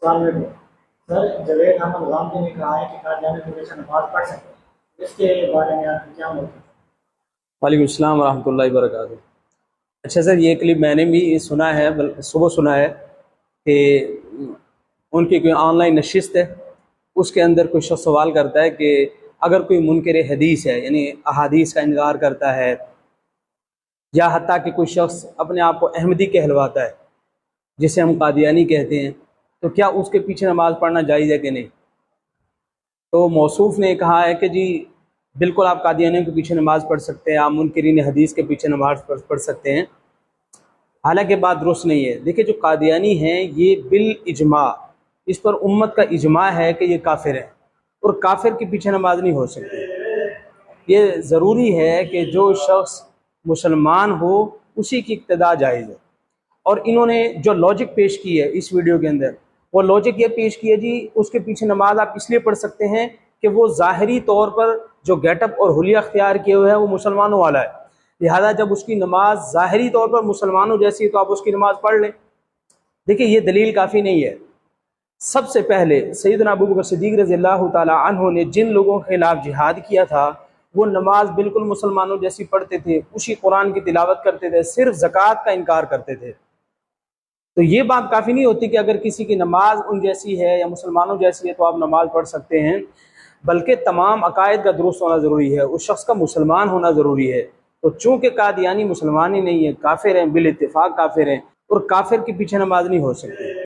अस्सलाम वालेकुम। सर, जवेद अहमद गांधी ने कहा है कि कादियानी के पीछे नमाज पढ़ सकते हैं, इसके बारे में आपकी क्या मतलब है? वालेकुम अस्सलाम वरहमतुल्लाहि वबरकातुहू। अच्छा सर, ये क्लिप मैंने भी सुना है, सुबह सुना है कि उनकी कोई ऑनलाइन नशिस्त है, उसके अंदर कोई शख्स सवाल करता है कि अगर कोई मुनकर हदीस है, यानी अहादीस का इनकार करता है, या हत्ता कि कोई शख्स अपने आप को अहमदी कहलवाता है, जिसे हम कादियानी कहते हैं, तो क्या उसके पीछे नमाज पढ़ना जायज़ है कि नहीं? तो मौसूफ ने कहा है कि जी बिल्कुल आप कादियानियों के पीछे नमाज़ पढ़ सकते हैं, आप मुनकरीन हदीस के पीछे नमाज पढ़ सकते हैं। हालांकि बात दुरुस्त नहीं है। देखिए, जो कादियानी हैं ये बिल इजमा, इस पर उम्मत का इजमा है कि ये काफिर हैं, और काफिर के पीछे नमाज नहीं हो सकती। ये ज़रूरी है कि जो शख्स मुसलमान हो उसी की इक्तदा जायज़ है। और इन्होंने जो लॉजिक पेश की है इस वीडियो के अंदर, वो लॉजिक ये पेश की है जी, उसके पीछे नमाज आप इसलिए पढ़ सकते हैं कि वो ज़ाहिरी तौर पर जो गेटअप और हुलिया अख्तियार किए हुए हैं वो मुसलमानों वाला है, लिहाजा जब उसकी नमाज ज़ाहिरी तौर पर मुसलमानों जैसी है तो आप उसकी नमाज पढ़ लें। देखिए, ये दलील काफ़ी नहीं है। सबसे पहले सैयदना अबू बकर सिद्दीक़ रज़ियल्लाहु ताला अन्हु ने जिन लोगों के खिलाफ जिहाद किया था, वो नमाज बिल्कुल मुसलमानों जैसी पढ़ते थे, उसी कुरान की तिलावत करते थे, सिर्फ ज़कात का इनकार करते थे। तो ये बात काफ़ी नहीं होती कि अगर किसी की नमाज उन जैसी है या मुसलमानों जैसी है तो आप नमाज पढ़ सकते हैं, बल्कि तमाम अकायद का दुरुस्त होना ज़रूरी है, उस शख्स का मुसलमान होना ज़रूरी है। तो चूँकि कादियानी मुसलमान ही नहीं है, काफिर हैं, बिल इत्तिफाक काफिर हैं, और काफिर के पीछे नमाज नहीं हो सकती।